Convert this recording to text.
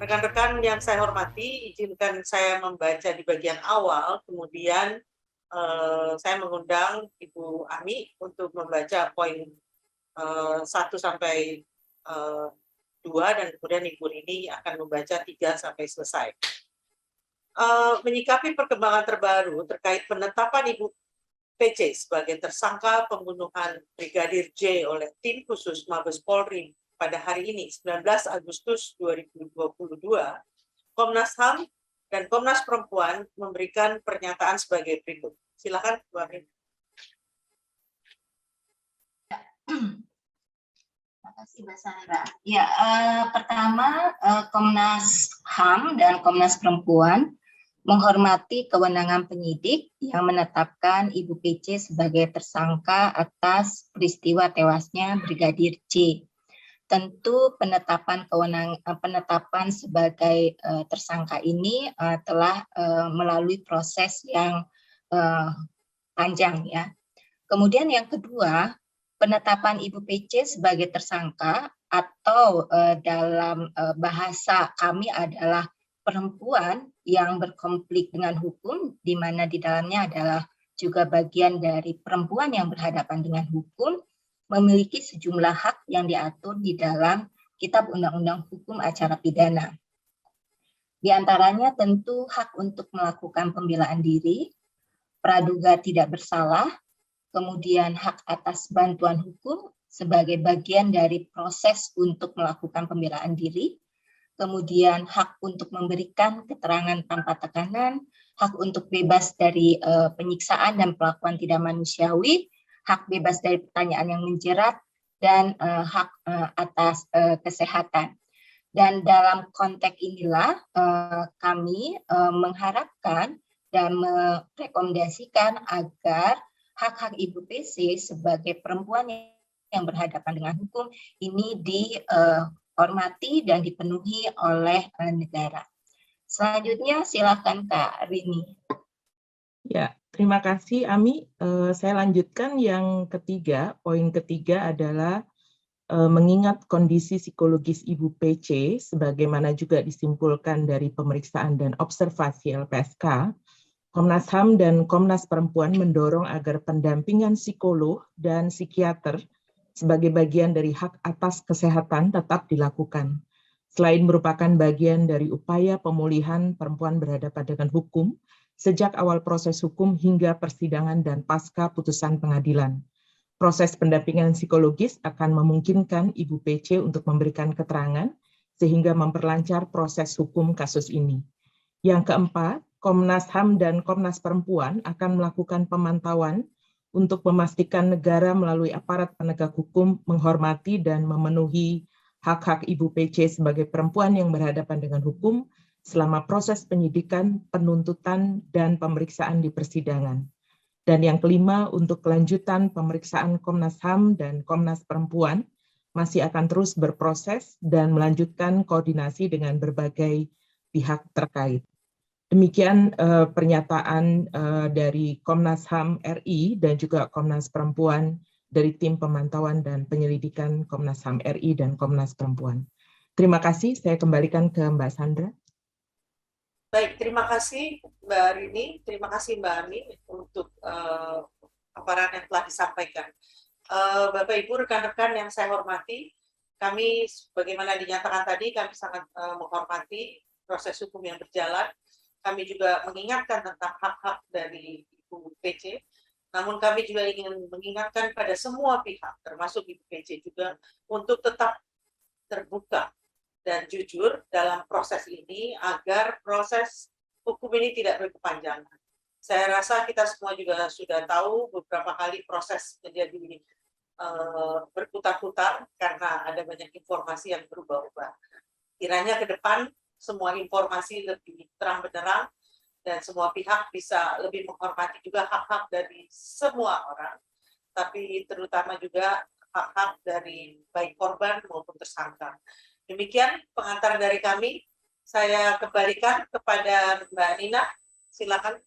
Rekan-rekan yang saya hormati, izinkan saya membaca di bagian awal, kemudian saya mengundang Ibu Ami untuk membaca poin 1 sampai 2, dan kemudian Ibu Rini akan membaca 3 sampai selesai. Menyikapi perkembangan terbaru terkait penetapan Ibu PC sebagai tersangka pembunuhan Brigadir J oleh tim khusus Mabes Polri pada hari ini, 19 Agustus 2022, Komnas HAM dan Komnas Perempuan memberikan pernyataan sebagai berikut. Silakan, Bu Amin. Terima kasih, Mbak Sandra. Ya, pertama Komnas HAM dan Komnas Perempuan menghormati kewenangan penyidik yang menetapkan Ibu PC sebagai tersangka atas peristiwa tewasnya Brigadir J. Tentu penetapan sebagai tersangka ini telah melalui proses yang panjang ya. Kemudian yang kedua, penetapan Ibu PC sebagai tersangka atau dalam bahasa kami adalah perempuan yang berkonflik dengan hukum, di mana di dalamnya adalah juga bagian dari perempuan yang berhadapan dengan hukum, memiliki sejumlah hak yang diatur di dalam Kitab Undang-Undang Hukum Acara Pidana. Di antaranya tentu hak untuk melakukan pembelaan diri, praduga tidak bersalah, kemudian hak atas bantuan hukum sebagai bagian dari proses untuk melakukan pembelaan diri, kemudian hak untuk memberikan keterangan tanpa tekanan, hak untuk bebas dari penyiksaan dan perlakuan tidak manusiawi, hak bebas dari pertanyaan yang menjerat, dan hak atas kesehatan. Dan dalam konteks inilah kami mengharapkan dan merekomendasikan agar hak-hak Ibu PC sebagai perempuan yang berhadapan dengan hukum ini dihormati dan dipenuhi oleh negara. Selanjutnya silakan Kak Rini. Ya, terima kasih Ami. Saya lanjutkan yang ketiga. Poin ketiga adalah mengingat kondisi psikologis Ibu PC, sebagaimana juga disimpulkan dari pemeriksaan dan observasi LPSK, Komnas HAM dan Komnas Perempuan mendorong agar pendampingan psikolog dan psikiater sebagai bagian dari hak atas kesehatan tetap dilakukan. Selain merupakan bagian dari upaya pemulihan perempuan berhadapan dengan hukum, sejak awal proses hukum hingga persidangan dan pasca putusan pengadilan. Proses pendampingan psikologis akan memungkinkan Ibu PC untuk memberikan keterangan sehingga memperlancar proses hukum kasus ini. Yang keempat, Komnas HAM dan Komnas Perempuan akan melakukan pemantauan untuk memastikan negara melalui aparat penegak hukum menghormati dan memenuhi hak-hak Ibu PC sebagai perempuan yang berhadapan dengan hukum selama proses penyidikan, penuntutan, dan pemeriksaan di persidangan. Dan yang kelima, untuk kelanjutan pemeriksaan Komnas HAM dan Komnas Perempuan masih akan terus berproses dan melanjutkan koordinasi dengan berbagai pihak terkait. Demikian pernyataan dari Komnas HAM RI dan juga Komnas Perempuan dari tim pemantauan dan penyelidikan Komnas HAM RI dan Komnas Perempuan. Terima kasih, saya kembalikan ke Mbak Sandra. Baik, terima kasih Mbak Rini, terima kasih Mbak Ami untuk paparan yang telah disampaikan. Bapak Ibu, rekan-rekan yang saya hormati, kami sebagaimana dinyatakan tadi, kami sangat menghormati proses hukum yang berjalan. Kami juga mengingatkan tentang hak-hak dari Ibu PC, namun kami juga ingin mengingatkan pada semua pihak, termasuk Ibu PC juga, untuk tetap terbuka dan jujur dalam proses ini agar proses hukum ini tidak berkepanjangan. Saya rasa kita semua juga sudah tahu beberapa kali proses menjadi berputar-putar karena ada banyak informasi yang berubah-ubah. Kiranya ke depan semua informasi lebih terang benderang dan semua pihak bisa lebih menghormati juga hak-hak dari semua orang, tapi terutama juga hak-hak dari baik korban maupun tersangka. Demikian pengantar dari kami. Saya kembalikan kepada Mbak Nina. Silakan.